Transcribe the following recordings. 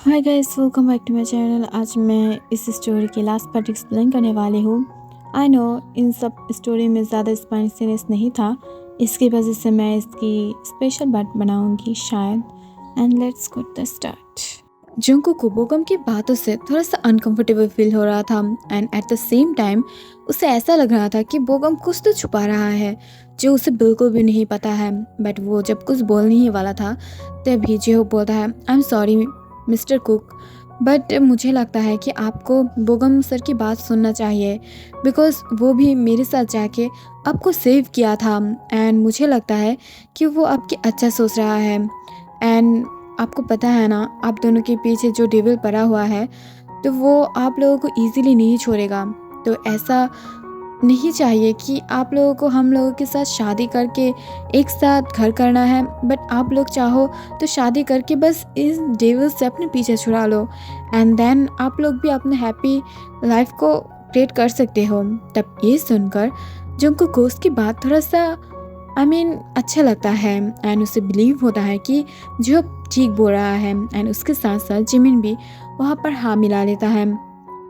Hi guys, welcome back to my channel. आज मैं इस स्टोरी की लास्ट पार्ट एक्सप्लेन करने वाली हूँ। आई नो इन सब स्टोरी में ज़्यादा स्पाइसीनेस नहीं था, इसकी वजह से मैं इसकी स्पेशल पार्ट बनाऊँगी शायद। And let's get the start. Junko को बोगम की बातों से थोड़ा सा अनकंफर्टेबल फील हो रहा था and at the same time उसे ऐसा लग रहा था कि बोगम कुछ तो छुपा रहा है जो उसे बिल्कुल भी नहीं पता है। बट वो जब कुछ बोलने ही वाला था तभी जो बोलता है, I am sorry mister cook, but मुझे लगता है कि आपको बोगम सर की बात सुनना चाहिए बिकॉज़ वो भी मेरे साथ जाके आपको सेव किया था एंड मुझे लगता है कि वो आपकी अच्छा सोच रहा है। एंड आपको पता है ना, आप दोनों के पीछे जो डेविल पड़ा हुआ है तो वो आप लोगों को इजीली नहीं छोड़ेगा। तो ऐसा नहीं चाहिए कि आप लोगों को हम लोगों के साथ शादी करके एक साथ घर करना है, बट आप लोग चाहो तो शादी करके बस इस डेविल से अपने पीछे छुड़ा लो एंड देन आप लोग भी अपने हैप्पी लाइफ को क्रिएट कर सकते हो। तब ये सुनकर जंकुक को उसकी बात थोड़ा सा अच्छा लगता है एंड उसे बिलीव होता है कि जो ठीक बोल रहा है एंड उसके साथ साथ जिमिन भी वहाँ पर हाँ मिला लेता है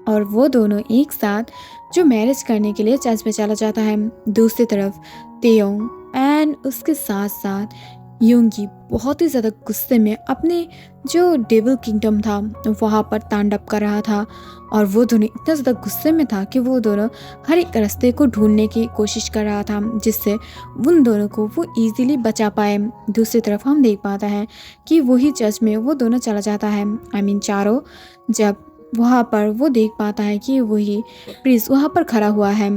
और वो दोनों एक साथ जो मैरिज करने के लिए चर्च में चला जाता है। दूसरी तरफ तेयोंग एंड उसके साथ साथ यूंगी बहुत ही ज़्यादा गुस्से में अपने जो डेविल किंगडम था वहाँ पर तांडव कर रहा था और वो दोनों इतना ज़्यादा गुस्से में था कि वो दोनों हर एक रास्ते को ढूंढने की कोशिश कर रहा था जिससे उन दोनों को वो इजीली बचा पाए। दूसरी तरफ हम देख पाता है कि वही चर्च में वो दोनों चला जाता है, चारों। जब वहाँ पर वो देख पाता है कि वही प्रिंस वहाँ पर खड़ा हुआ है,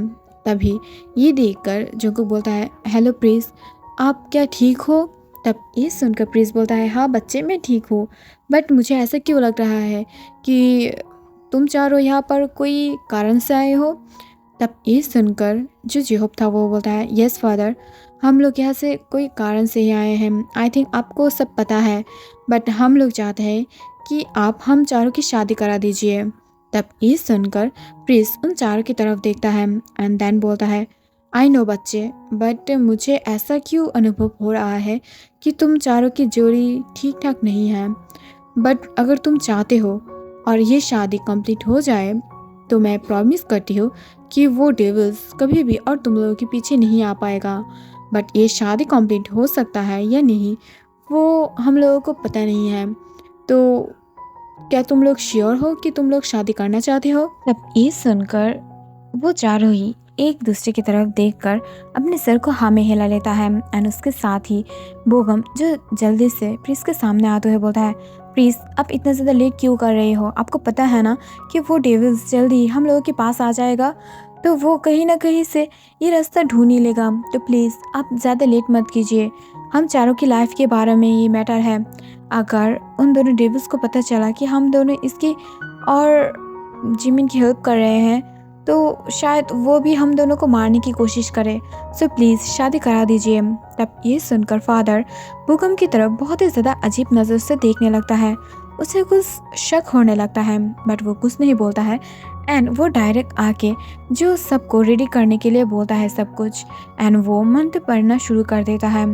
तभी ये देखकर जोंकुक बोलता है, हेलो प्रिंस, आप क्या ठीक हो? तब ये सुनकर प्रिंस बोलता है, हाँ बच्चे मैं ठीक हूँ, बट मुझे ऐसा क्यों लग रहा है कि तुम चारों यहाँ पर कोई कारण से आए हो? तब ये सुनकर जो जेहोब था वो बोलता है, यस फादर, हम लोग यहाँ से कोई कारण से ही आए हैं। आई थिंक आपको सब पता है, बट हम लोग चाहते हैं कि आप हम चारों की शादी करा दीजिए। तब ये सुनकर प्रिंस उन चारों की तरफ देखता है एंड देन बोलता है, आई नो बच्चे, बट मुझे ऐसा क्यों अनुभव हो रहा है कि तुम चारों की जोड़ी ठीक ठाक नहीं है। बट अगर तुम चाहते हो और ये शादी कंप्लीट हो जाए तो मैं प्रॉमिस करती हूँ कि वो डेविल्स कभी भी और तुम लोगों के पीछे नहीं आ पाएगा। बट ये शादी कंप्लीट हो सकता है या नहीं वो हम लोगों को पता नहीं है। तो क्या तुम लोग श्योर हो कि तुम लोग शादी करना चाहते हो? तब ये सुनकर वो चारों ही एक दूसरे की तरफ देखकर अपने सर को हाँ में हिला लेता है एंड उसके साथ ही बोगम जो जल्दी से प्रिंस के सामने आते हुए बोलता है, प्लीज़ आप इतना ज़्यादा लेट क्यों कर रहे हो? आपको पता है ना कि वो डेविल्स जल्दी हम लोगों के पास आ जाएगा, तो वो कहीं ना कहीं से ये रास्ता ढूंढ ही लेगा। तो प्लीज़ आप ज़्यादा लेट मत कीजिए, हम चारों की लाइफ के बारे में ये मैटर है। अगर उन दोनों डेविल्स को पता चला कि हम दोनों इसकी और जिमिन की हेल्प कर रहे हैं तो शायद वो भी हम दोनों को मारने की कोशिश करे। सो प्लीज़ शादी करा दीजिए। तब ये सुनकर फादर बोगम की तरफ बहुत ही ज़्यादा अजीब नज़र से देखने लगता है। उसे कुछ शक होने लगता है बट वो कुछ नहीं बोलता है एंड वो डायरेक्ट आके जो सबको रेडी करने के लिए बोलता है सब कुछ एंड वो मंत्र पढ़ना शुरू कर देता है।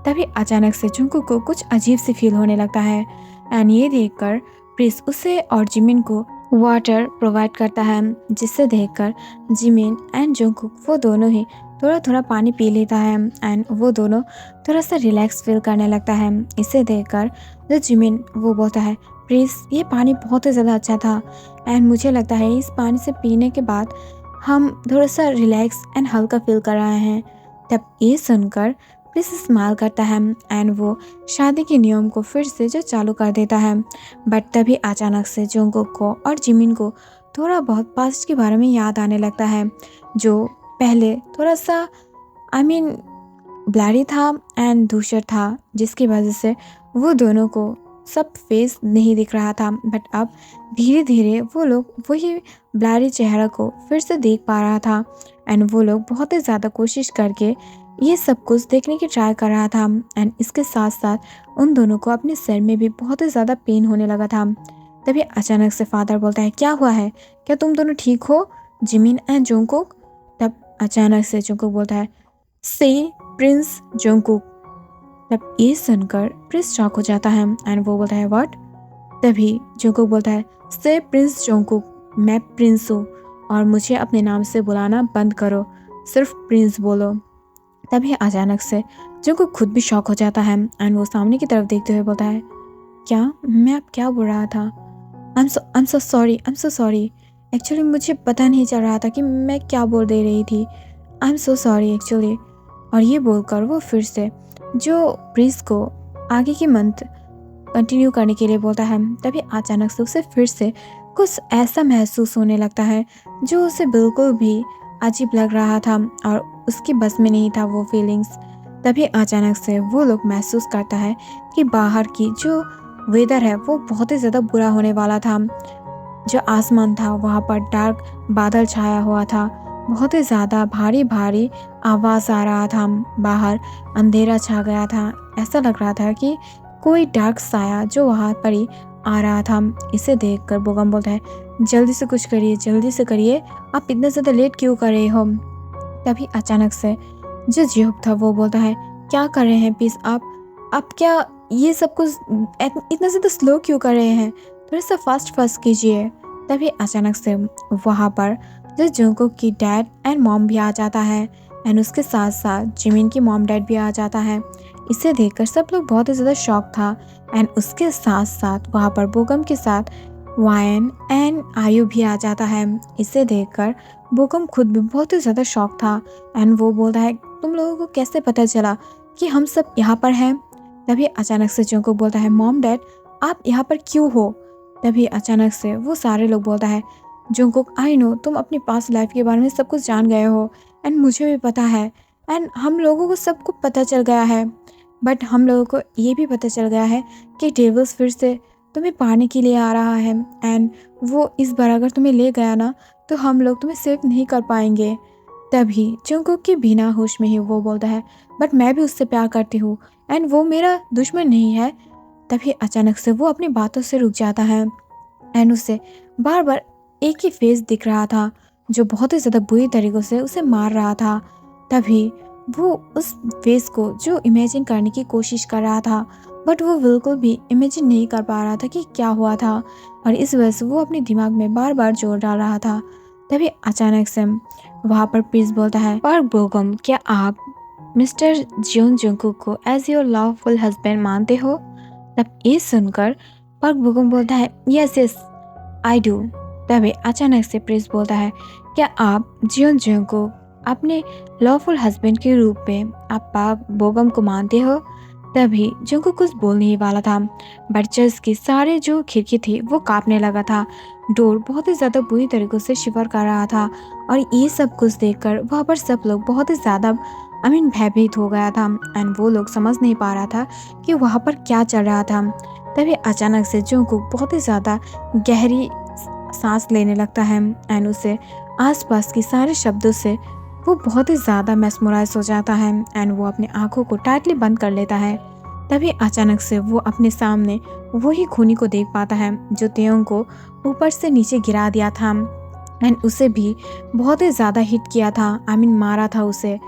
तभी अचानक से जुंकुक को कुछ अजीब सी फील होने लगता है एंड ये देखकर प्रिंस उसे और जिमिन को वाटर प्रोवाइड करता है, जिसे देखकर जिमिन एंड जुंकुक वो दोनों ही थोड़ा थोड़ा पानी पी लेता है एंड वो दोनों थोड़ा सा रिलैक्स फील करने लगता है। इसे देखकर जो जिमिन वो बोलता है, प्लीज़ ये पानी बहुत ही ज़्यादा अच्छा था एंड मुझे लगता है इस पानी से पीने के बाद हम थोड़ा सा रिलैक्स एंड हल्का फील कर रहे हैं। तब ये सुनकर प्रिंस स्माइल करता है एंड वो शादी के नियम को फिर से जो चालू कर देता है। बट तभी अचानक से जोंगकुक को और जिमिन को थोड़ा बहुत पास्ट के बारे में याद आने लगता है, जो पहले थोड़ा सा ब्लैरी था एंड धूसर था, जिसकी वजह से वो दोनों को सब फेस नहीं दिख रहा था। बट अब धीरे धीरे वो लोग वही ब्लैरी चेहरा को फिर से देख पा रहा था एंड वो लोग बहुत ही ज़्यादा कोशिश करके ये सब कुछ देखने की ट्राई कर रहा था एंड इसके साथ साथ उन दोनों को अपने सर में भी बहुत ही ज़्यादा पेन होने लगा था। तभी अचानक से फादर बोलता है, क्या हुआ है? क्या तुम दोनों ठीक हो, जिमिन एंड जोंगकुक? तब अचानक से जोंगकुक बोलता है, से प्रिंस जोंगकुक। तब ये सुनकर प्रिंस शॉक हो जाता है एंड वो बोलता है, व्हाट? तभी जोंगकुक बोलता है, से प्रिंस जोंगकुक, मैं प्रिंस हूँ और मुझे अपने नाम से बुलाना बंद करो, सिर्फ प्रिंस बोलो। तभी अचानक से जोंगकुक खुद भी शॉक हो जाता है एंड वो सामने की तरफ देखते हुए बोलता है, क्या मैं अब क्या बोल रहा था? I'm so sorry, I'm so sorry. Actually मुझे पता नहीं चल रहा था कि मैं क्या बोल दे रही थी। I'm so sorry actually. और ये बोलकर वो फिर से जो प्रिंस को आगे की मंथ कंटिन्यू करने के लिए बोलता है। तभी अचानक से उसे फिर से कुछ ऐसा महसूस होने लगता है जो उसे बिल्कुल भी अजीब लग रहा था और उसकी बस में नहीं था वो फीलिंग्स। तभी अचानक से वो लोग महसूस करता है कि बाहर की जो वेदर है वो बहुत ही ज़्यादा बुरा होने वाला था। जो आसमान था वहाँ पर डार्क बादल छाया हुआ था, बहुत ही ज़्यादा भारी भारी आवाज़ आ रहा था, बाहर अंधेरा छा गया था। ऐसा लग रहा था कि कोई डार्क साया जो वहाँ पर ही आ रहा था। इसे देखकर बोगम बोलता है, जल्दी से कुछ करिए, जल्दी से करिए, आप इतना ज़्यादा लेट क्यों कर रहे हो? तभी अचानक से जो जियोब था वो बोलता है, क्या कर रहे हैं प्लीज़ आप क्या ये सब कुछ इतना ज़्यादा स्लो क्यों कर रहे हैं? थोड़ा सा फास्ट कीजिए। तभी अचानक से वहाँ पर जो जोंगकुक की डैड एंड मॉम भी आ जाता है एंड उसके साथ साथ जिमिन की मॉम डैड भी आ जाता है। इसे देखकर सब लोग बहुत ही ज़्यादा शॉक था एंड उसके साथ साथ वहाँ पर बोगम के साथ वायन एंड आयु भी आ जाता है। इसे देखकर बोगम खुद भी बहुत ही ज़्यादा शॉक था एंड वो बोलता है, तुम लोगों को कैसे पता चला कि हम सब यहाँ पर हैं? तभी अचानक से जोंगकुक बोलता है, मॉम डैड आप यहाँ पर क्यों हो? तभी अचानक से वो सारे लोग बोलता है, जोंगकुक आई नो तुम अपनी पास्ट लाइफ के बारे में सब कुछ जान गए हो एंड मुझे भी पता है एंड हम लोगों को सब कुछ पता चल गया है, बट हम लोगों को ये भी पता चल गया है कि डेविल्स फिर से तुम्हें पाने के लिए आ रहा है एंड वो इस बार अगर तुम्हें ले गया ना तो हम लोग तुम्हें सेव नहीं कर पाएंगे। तभी जोंगकुक के बिना होश में ही वो बोलता है, बट मैं भी उससे प्यार करती हूँ एंड वो मेरा दुश्मन नहीं है। तभी अचानक से वो अपनी बातों से रुक जाता है एंड उसे बार बार एक ही फेस दिख रहा था जो बहुत ही ज़्यादा बुरी तरीक़ों से उसे मार रहा था। तभी वो उस फेस को जो इमेजिन करने की कोशिश कर रहा था, बट वो बिल्कुल भी इमेजिन नहीं कर पा रहा था कि क्या हुआ था और इस वजह से वो अपने दिमाग में बार बार जोर डाल रहा था। तभी अचानक से वहाँ पर प्रिंस बोलता है, पार्क बोगम क्या आप मिस्टर जियोन जोंगकुक को एज योर लवफुल हस्बैंड मानते हो? तब ये सुनकर पार्क बोगम बोलता है, यस आई डू। तभी अचानक से प्रिंस बोलता है, क्या आप जियोन जोंगकुक अपने लवफुल हस्बैंड के रूप में आप पार्क बोगम को मानते हो? तभी जोंगकुक कुछ बोलने ही वाला था, बट चर्च की सारे जो खिड़की थी वो कांपने लगा था, डोर बहुत ही ज़्यादा बुरी तरीक़ों से शिवर कर रहा था और ये सब कुछ देखकर वहाँ पर सब लोग बहुत ही ज़्यादा भयभीत हो गया था एंड वो लोग समझ नहीं पा रहा था कि वहाँ पर क्या चल रहा था। तभी अचानक से जोंगकुक बहुत ही ज़्यादा गहरी सांस लेने लगता है एंड उसे आसपास की सारे शब्दों से वो बहुत ही ज़्यादा मेस्मराइज हो जाता है एंड वो अपनी आंखों को टाइटली बंद कर लेता है। तभी अचानक से वो अपने सामने वही खूनी को देख पाता है जो तेयोंग को ऊपर से नीचे गिरा दिया था एंड उसे भी बहुत ही ज़्यादा हिट किया था, मारा था उसे।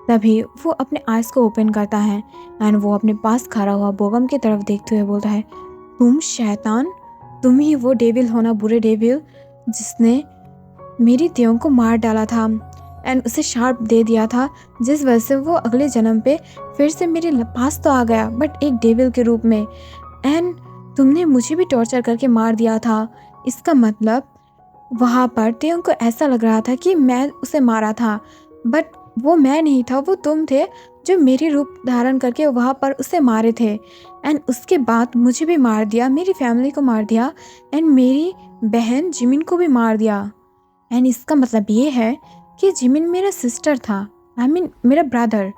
तभी वो अपने आइज को ओपन करता है एंड वो अपने पास खड़ा हुआ बोगम की तरफ देखते हुए बोलता है, तुम शैतान, तुम ही वो डेविल हो ना, बुरे डेविल जिसने मेरी तेयोंग को मार डाला था एंड उसे शार्प दे दिया था, जिस वजह से वो अगले जन्म पे फिर से मेरे पास तो आ गया बट एक डेविल के रूप में, एंड तुमने मुझे भी टॉर्चर करके मार दिया था। इसका मतलब वहाँ पर तेयोंग को ऐसा लग रहा था कि मैं उसे मारा था, बट वो मैं नहीं था, वो तुम थे जो मेरी रूप धारण करके वहाँ पर उसे मारे थे एंड उसके बाद मुझे भी मार दिया, मेरी फैमिली को मार दिया एंड मेरी बहन जिमिन को भी मार दिया। एंड इसका मतलब ये है कि जिमिन मेरा सिस्टर था, मेरा ब्रदर,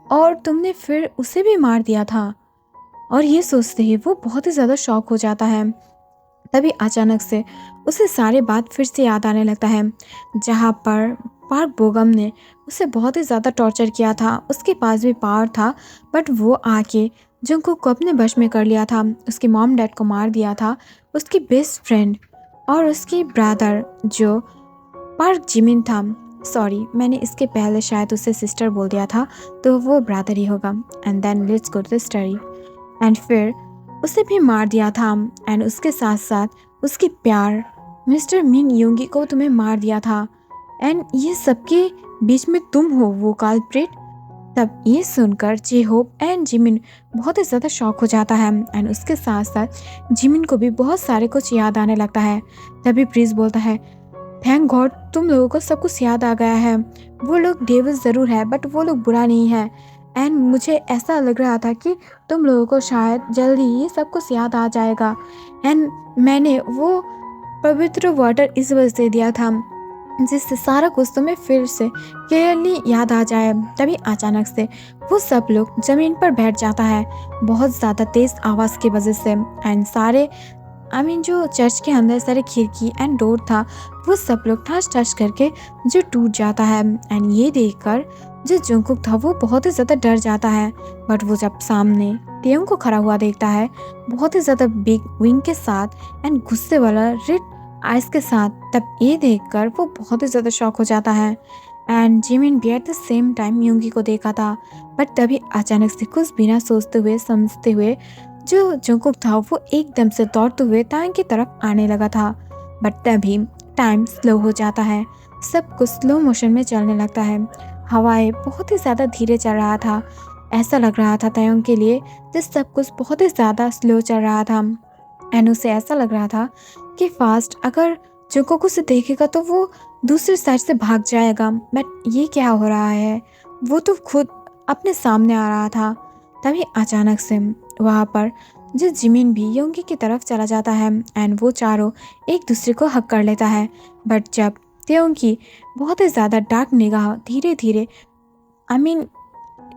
और तुमने फिर उसे भी मार दिया था। और ये सोचते ही वो बहुत ही ज़्यादा शॉक हो जाता है। तभी अचानक से उसे सारे बात फिर से याद आने लगता है, जहाँ पर पार्क बोगम ने उसे बहुत ही ज़्यादा टॉर्चर किया था, उसके पास भी पावर था बट वो आके जोंगकुक को अपने वश में कर लिया था, उसकी मॉम डैड को मार दिया था, उसकी बेस्ट फ्रेंड और उसकी ब्रदर जो पार्क जिमिन था, सॉरी मैंने इसके पहले शायद उसे सिस्टर बोल दिया था, तो वो ब्रदर ही होगा। And then let's go to the story. And फिर उसे भी मार दिया था एंड उसके साथ साथ उसकी प्यार मिस्टर मिन योंगी को तुम्हें मार दिया था एंड ये सबके बीच में तुम हो वो काल्प्रिट। तब ये सुनकर जे होप एंड जिमिन बहुत ही ज़्यादा शॉक हो जाता है एंड उसके साथ साथ जिमिन को भी बहुत सारे कुछ याद आने लगता है। तभी प्रिंस बोलता है थैंक गॉड तुम लोगों को सब कुछ याद आ गया है। वो लोग डेविल ज़रूर है बट वो लोग बुरा नहीं है एंड मुझे ऐसा लग रहा था कि तुम लोगों को शायद जल्दी ये सब कुछ याद आ जाएगा एंड मैंने वो पवित्र वाटर इस वजह से दिया था जिससे सारा कुछ तुम्हें फिर से क्लियरली याद आ जाए। तभी अचानक से वो सब लोग ज़मीन पर बैठ जाता है बहुत ज़्यादा तेज़ आवाज़ की वजह से एंड सारे जो चर्च के अंदर सारे खिड़की एंड डोर था वो सब लोग ठस ठस करके जो टूट जाता है एंड ये देखकर जो जंगकुक था वो बहुत ही ज़्यादा डर जाता है। बट वो जब सामने टेयोंग को खड़ा हुआ देखता है बहुत ही ज़्यादा बिग विंग के साथ एंड गुस्से वाला रेड आइस के साथ, तब ये देखकर वो बहुत ही ज़्यादा शॉक हो जाता है एंड जिमिन भी एट द सेम टाइम योंगी को देखा था। बट तभी अचानक से कुछ बिना सोचते हुए समझते हुए जो जंगकुक था वो एकदम से दौड़ते हुए तांग की तरफ आने लगा था। बट तभी टाइम स्लो हो जाता है, सब कुछ स्लो मोशन में चलने लगता है। हवाएं बहुत ही ज़्यादा धीरे चल रहा था, ऐसा लग रहा था तायोंग के लिए जिस सब कुछ बहुत ही ज़्यादा स्लो चल रहा था एंड उसे ऐसा लग रहा था कि फास्ट अगर जंगकुक उसे देखेगा तो वो दूसरी साइड से भाग जाएगा। बट ये क्या हो रहा है, वो तो खुद अपने सामने आ रहा था। तभी अचानक से वहाँ पर जो जिमिन भी योंगी की तरफ चला जाता है एंड वो चारों एक दूसरे को हक कर लेता है। बट जब तेयोंग की बहुत ही ज़्यादा डार्क निगाह धीरे धीरे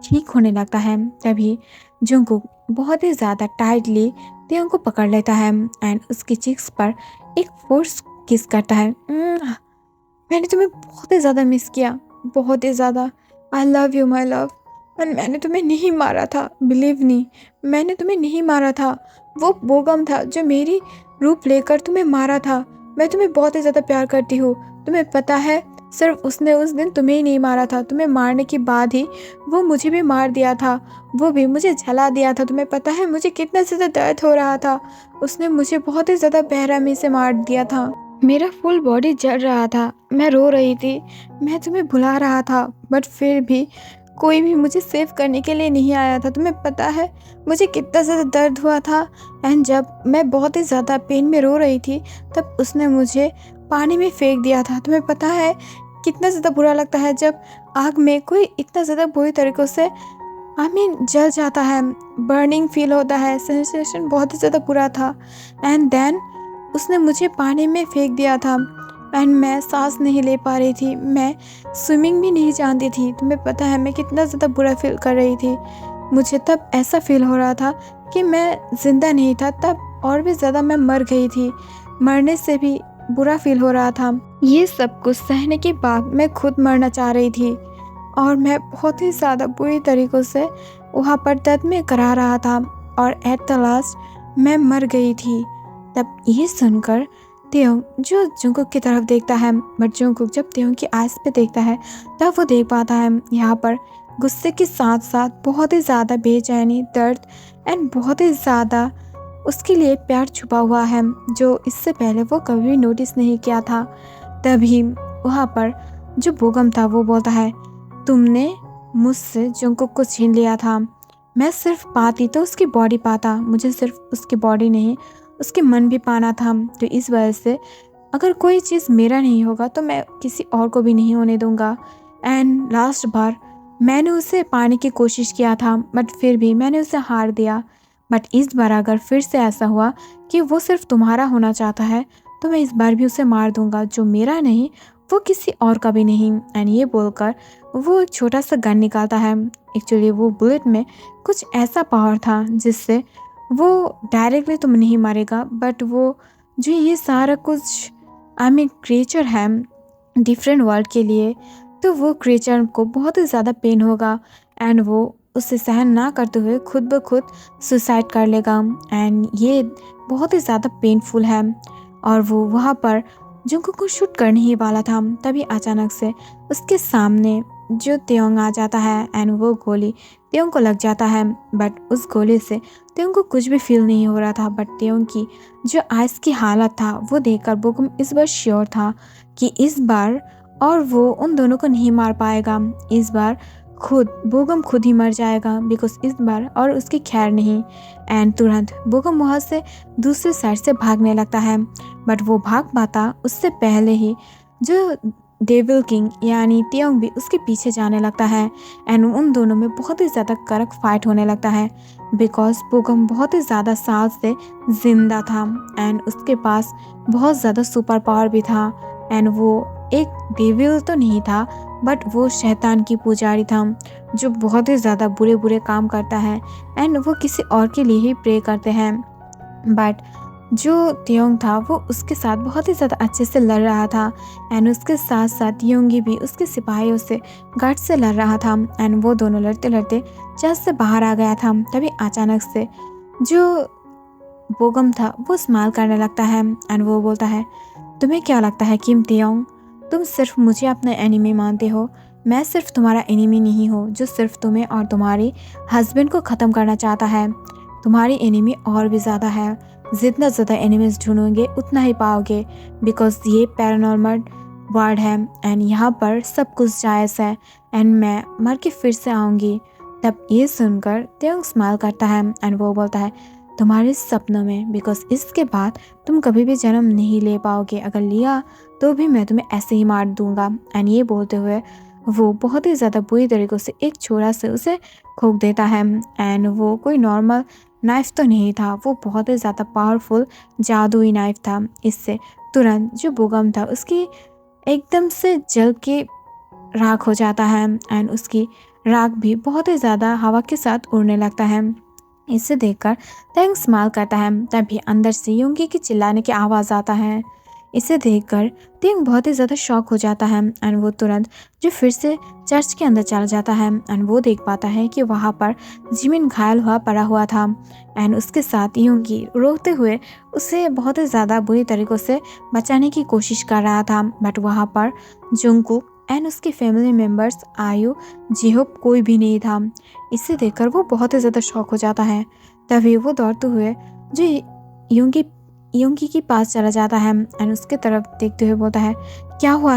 ठीक होने लगता है तभी जंगकुक बहुत ही ज़्यादा टाइटली तेयोंग को पकड़ लेता है एंड उसकी चिक्स पर एक फोर्स किस करता है। मैंने तुम्हें बहुत ही ज़्यादा मिस किया, बहुत ही ज़्यादा। I love you my love. और मैंने तुम्हें नहीं मारा था, बिलीव नहीं, मैंने तुम्हें नहीं मारा था। वो बोगम था जो मेरी रूप लेकर तुम्हें मारा था। मैं तुम्हें बहुत ही ज़्यादा प्यार करती हूँ, तुम्हें पता है। सिर्फ उसने उस दिन तुम्हें ही नहीं मारा था, तुम्हें मारने के बाद ही वो मुझे भी मार दिया था, वो भी मुझे जला दिया था। तुम्हें पता है मुझे कितना ज़्यादा दर्द हो रहा था। उसने मुझे बहुत ही ज़्यादा बेरहमी से मार दिया था, मेरा फुल बॉडी जल रहा था, मैं रो रही थी, मैं तुम्हें भुला रहा था। बट फिर भी कोई भी मुझे सेव करने के लिए नहीं आया था। तुम्हें पता है मुझे कितना ज़्यादा दर्द हुआ था एंड जब मैं बहुत ही ज़्यादा पेन में रो रही थी तब उसने मुझे पानी में फेंक दिया था। तुम्हें पता है कितना ज़्यादा बुरा लगता है जब आग में कोई इतना ज़्यादा बुरी तरीक़ों से जल जाता है, बर्निंग फील होता है, सेंसेशन बहुत ही ज़्यादा बुरा था। एंड देन उसने मुझे पानी में फेंक दिया था एंड मैं सांस नहीं ले पा रही थी, मैं स्विमिंग भी नहीं जानती थी। तुम्हें पता है मैं कितना ज़्यादा बुरा फील कर रही थी। मुझे तब ऐसा फील हो रहा था कि मैं ज़िंदा नहीं था, तब और भी ज़्यादा मैं मर गई थी, मरने से भी बुरा फील हो रहा था। ये सब कुछ सहने के बाद मैं खुद मरना चाह रही थी और मैं बहुत ही ज़्यादा बुरी तरीक़ों से वहाँ पर दर्द में करा रहा था और एट द लास्ट मैं मर गई थी। तब ये सुनकर तेयोंग जो जंगकुक की तरफ देखता है, बट जंगकुक जब तेयोंग की आइज़ पे देखता है तब वो देख पाता है यहाँ पर गुस्से के साथ साथ बहुत ही ज़्यादा बेचैनी, दर्द एंड बहुत ही ज़्यादा उसके लिए प्यार छुपा हुआ है जो इससे पहले वो कभी भी नोटिस नहीं किया था। तभी वहाँ पर जो बोगम था वो बोलता है तुमने मुझसे जंगकुक को छीन लिया था, मैं सिर्फ पाती तो उसकी बॉडी पाता, मुझे सिर्फ उसकी बॉडी नहीं उसके मन भी पाना था। तो इस वजह से अगर कोई चीज़ मेरा नहीं होगा तो मैं किसी और को भी नहीं होने दूंगा। एंड लास्ट बार मैंने उसे पाने की कोशिश किया था बट फिर भी मैंने उसे हार दिया। बट इस बार अगर फिर से ऐसा हुआ कि वो सिर्फ तुम्हारा होना चाहता है तो मैं इस बार भी उसे मार दूंगा, जो मेरा नहीं वो किसी और का भी नहीं। एंड ये बोलकर वो एक छोटा सा गन निकालता है। एक्चुअली वो बुलेट में कुछ ऐसा पावर था जिससे वो डायरेक्टली तुम नहीं मारेगा, बट वो जो ये सारा कुछ क्रिएचर है डिफरेंट वर्ल्ड के लिए, तो वो क्रिएचर को बहुत ही ज़्यादा पेन होगा एंड वो उसे सहन ना करते हुए खुद ब खुद सुसाइड कर लेगा। एंड ये बहुत ही ज़्यादा पेनफुल है और वो वहाँ पर जंगकुक को शूट करने ही वाला था। तभी अचानक से उसके सामने जो तेयोंग आ जाता है एंड वो गोली त्योंग को लग जाता है। बट उस गोले से त्योंग को कुछ भी फील नहीं हो रहा था। बट त्योंग की जो आइस की हालत था वो देखकर बोगम इस बार श्योर था कि इस बार और वो उन दोनों को नहीं मार पाएगा। इस बार बोगम खुद ही मर जाएगा, बिकॉज इस बार और उसकी खैर नहीं। एंड तुरंत बोगम वहाँ से दूसरे साइड से भागने लगता है। बट वो भाग पाता उससे पहले ही जो डेविल किंग यानी त्योंग भी उसके पीछे जाने लगता है। एंड उन दोनों में बहुत ही ज़्यादा कड़क फाइट होने लगता है, बिकॉज बोगम बहुत ही ज़्यादा साल से जिंदा था एंड उसके पास बहुत ज़्यादा सुपर पावर भी था। एंड वो एक डेविल तो नहीं था, बट वो शैतान की पुजारी था जो बहुत ही ज़्यादा बुरे बुरे काम करता है एंड वो किसी और के लिए ही प्रे करते हैं। बट जो त्योंग था वो उसके साथ बहुत ही ज़्यादा अच्छे से लड़ रहा था एंड उसके साथ साथ योंगी भी उसके सिपाहियों से गार्ड से लड़ रहा था। एंड वो दोनों लड़ते लड़ते चर्च से बाहर आ गया था। तभी अचानक से जो बोगम था वो स्माइल करने लगता है एंड वो बोलता है, तुम्हें क्या लगता है किम त्योंग, तुम सिर्फ मुझे अपना एनिमी मानते हो। मैं सिर्फ तुम्हारा एनिमी नहीं हूँ जो सिर्फ तुम्हें और तुम्हारे हस्बैंड को ख़त्म करना चाहता है। तुम्हारी एनिमी और भी ज़्यादा है। जितना ज़्यादा एनिमीज ढूंढोगे उतना ही पाओगे, बिकॉज ये पैरानॉर्मल वर्ल्ड है एंड यहाँ पर सब कुछ जायज़ है एंड मैं मर के फिर से आऊँगी। तब ये सुनकर त्योंग स्माइल करता है एंड वो बोलता है, तुम्हारे सपनों में, बिकॉज इसके बाद तुम कभी भी जन्म नहीं ले पाओगे। अगर लिया तो भी मैं तुम्हें ऐसे ही मार दूंगा। एंड ये बोलते हुए वो बहुत ही ज़्यादा बुरी तरीक़ों से एक छोरा से उसे खोक देता है। एंड वो कोई नॉर्मल नाइफ़ तो नहीं था, वो बहुत ही ज़्यादा पावरफुल जादुई नाइफ़ था। इससे तुरंत जो बोगम था उसकी एकदम से जल के राख हो जाता है एंड उसकी राख भी बहुत ही ज़्यादा हवा के साथ उड़ने लगता है। इसे देखकर त्योंग स्माइल करता है। तभी अंदर से योंगी की चिल्लाने की आवाज़ आता है। इसे देखकर त्योंग बहुत ही ज़्यादा शॉक हो जाता है एंड वो तुरंत जो फिर से चर्च के अंदर चला जाता है एंड वो देख पाता है कि वहाँ पर जिमिन घायल हुआ पड़ा हुआ था एंड उसके साथ योंगी रोते हुए उसे बहुत ही ज़्यादा बुरी तरीक़ों से बचाने की कोशिश कर रहा था। बट वहाँ पर जुंगकुक एंड उसकी फैमिली मेम्बर्स आयु जिहोप कोई भी नहीं था। इसे देखकर वो बहुत ही ज़्यादा शॉक हो जाता है। तभी वो दौड़ते हुए जो योंगी के पास चला जाता है एंड उसके तरफ देखते हुए बोलता है, क्या हुआ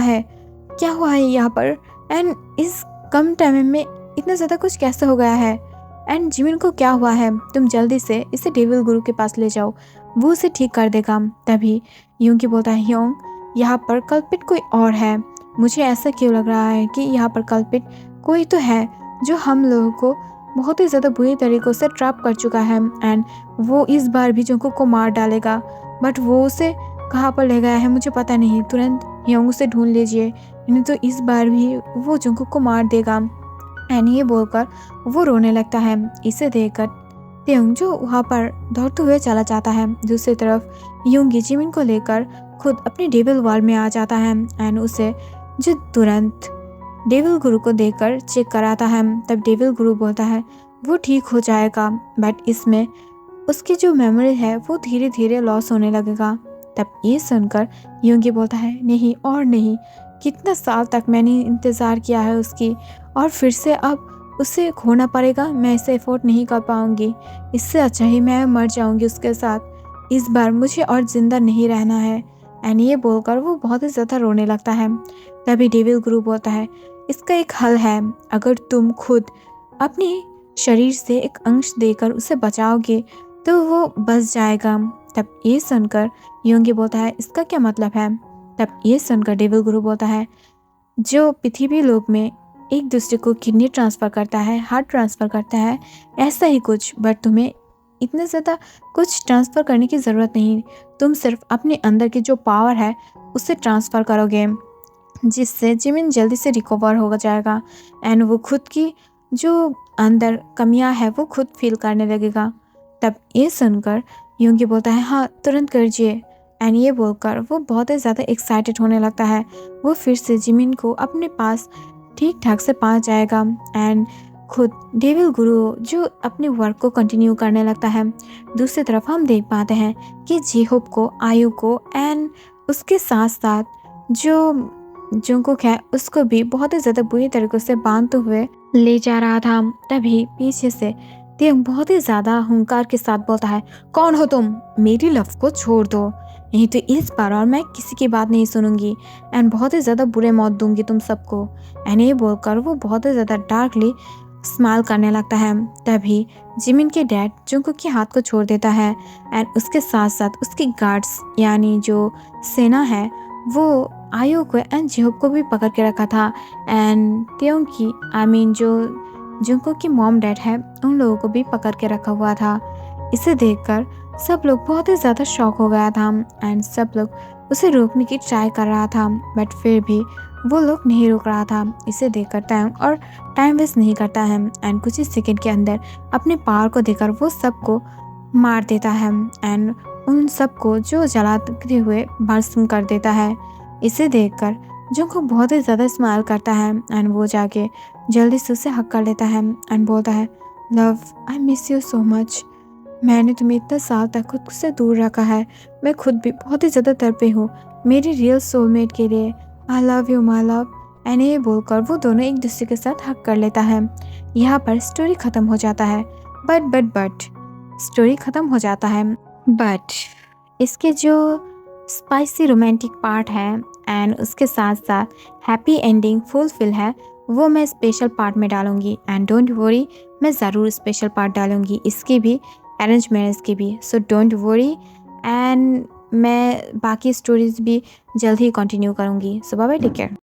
है यहाँ पर एंड इस कम टाइम में इतना ज़्यादा कुछ कैसे हो गया है एंड जिमिन को क्या हुआ है, तुम जल्दी से इसे डेविल गुरु के पास ले जाओ, वो उसे ठीक कर देगा। तभी योंगी बोलता है, योंग यहाँ पर कल्पित कोई और है। मुझे ऐसा क्यों लग रहा है कि यहाँ पर कल्पित कोई तो है जो हम लोगों को बहुत ही ज़्यादा बुरी तरीक़ों से ट्रैप कर चुका है एंड वो इस बार भी जुंगकुक को मार डालेगा। बट वो उसे कहाँ पर ले गया है मुझे पता नहीं, तुरंत योंग उसे ढूंढ लीजिए, नहीं तो इस बार भी वो जुंगकुक को मार देगा। एंड ये बोलकर वो रोने लगता है। इसे देखकर त्योंग जो वहाँ पर दौड़ते हुए चला जाता है। दूसरी तरफ योंगी जिमिन को लेकर खुद अपने डेविल वर्ल्ड में आ जाता है एंड उसे जो तुरंत डेविल गुरु को देखकर चेक कराता है। तब डेविल गुरु बोलता है वो ठीक हो जाएगा, बट इसमें उसकी जो मेमोरी है वो धीरे धीरे लॉस होने लगेगा। तब ये सुनकर योंगी बोलता है, नहीं और नहीं, कितना साल तक मैंने इंतज़ार किया है उसकी और फिर से अब उसे खोना पड़ेगा। मैं इसे अफोर्ड नहीं कर पाऊँगी, इससे अच्छा ही मैं मर जाऊँगी उसके साथ। इस बार मुझे और ज़िंदा नहीं रहना है। एंड ये बोलकर वो बहुत ही ज़्यादा रोने लगता है। तभी डेविल गुरु बोलता है, इसका एक हल है, अगर तुम खुद अपने शरीर से एक अंश देकर उसे बचाओगे तो वो बच जाएगा। तब ये सुनकर योंगी बोलता है, इसका क्या मतलब है? तब ये सुनकर डेविल गुरु बोलता है, जो पृथ्वी लोक में एक दूसरे को किडनी ट्रांसफ़र करता है, हार्ट ट्रांसफ़र करता है, ऐसा ही कुछ, बट तुम्हें इतने ज़्यादा कुछ ट्रांसफ़र करने की ज़रूरत नहीं। तुम सिर्फ अपने अंदर की जो पावर है उसे ट्रांसफ़र करोगे, जिससे जिमिन जल्दी से रिकवर हो जाएगा एंड वो खुद की जो अंदर कमियां है वो खुद फील करने लगेगा। तब ये सुनकर योंगी बोलता है, हाँ तुरंत करिए। एंड ये बोलकर वो बहुत ही ज़्यादा एक्साइटेड होने लगता है। वो फिर से जिमिन को अपने पास ठीक ठाक से पहुंच जाएगा एंड खुद डेविल गुरु जो अपने वर्क को कंटिन्यू करने लगता है। दूसरी तरफ हम देख पाते हैं कि जिहोप को, आयु को एंड उसके साथ साथ जो जुंगकुक है उसको भी बहुत ही ज़्यादा बुरी तरीक़ों से बांधते हुए ले जा रहा था, तभी पीछे से त्यौंग बहुत ही ज़्यादा हुंकार के साथ बोलता है, कौन हो तुम? मेरी लव को छोड़ दो, नहीं तो इस बार और मैं किसी की बात नहीं सुनूंगी एंड बहुत ही ज़्यादा बुरे मौत दूंगी तुम सबको। एंड ये बोलकर वो बहुत ही ज़्यादा डार्कली स्माइल करने लगता है। तभी जिमिन के डैड जुंगकुक के हाथ को छोड़ देता है एंड उसके साथ साथ उसकी गार्ड्स यानी जो सेना है वो आयो को एंड जिहोब को भी पकड़ के रखा था एंड त्यौंग की जो जुंगकुक की मॉम डैड है उन लोगों को भी पकड़ के रखा हुआ था। इसे देखकर सब लोग बहुत ही ज़्यादा शॉक हो गया था एंड सब लोग उसे रोकने की ट्राई कर रहा था बट फिर भी वो लोग नहीं रोक रहा था। इसे देखकर त्यौंग और टाइम वेस्ट नहीं करता है एंड कुछ ही सेकंड के अंदर अपने पावर को देकर वो सबको मार देता है एंड उन सबको जो जलाते हुए भस्म कर देता है। इसे देखकर जुंगकुक बहुत ही ज़्यादा स्माइल करता है एंड वो जाके जल्दी से उसे हक कर लेता है एंड बोलता है, love I miss you so much. मैंने तुम्हें इतना साल तक खुद से दूर रखा है, मैं खुद भी बहुत ही ज़्यादा तड़पी हूँ मेरी रियल सोलमेट के लिए। I love you my love. And ये बोलकर वो दोनों एक दूसरे के साथ हक कर लेता है। यहाँ पर स्टोरी ख़त्म हो जाता है बट स्टोरी ख़त्म हो जाता है बट इसके जो स्पाइसी रोमांटिक पार्ट है एंड उसके साथ साथ हैप्पी एंडिंग फुलफिल है वो मैं स्पेशल पार्ट में डालूंगी एंड डोंट वरी, मैं ज़रूर स्पेशल पार्ट डालूंगी इसकी भी, अरेंज मैरिज की भी। सो डोंट वरी एंड मैं बाकी स्टोरीज भी जल्द ही कंटिन्यू करूंगी। सो बाय बाय, टेक केयर।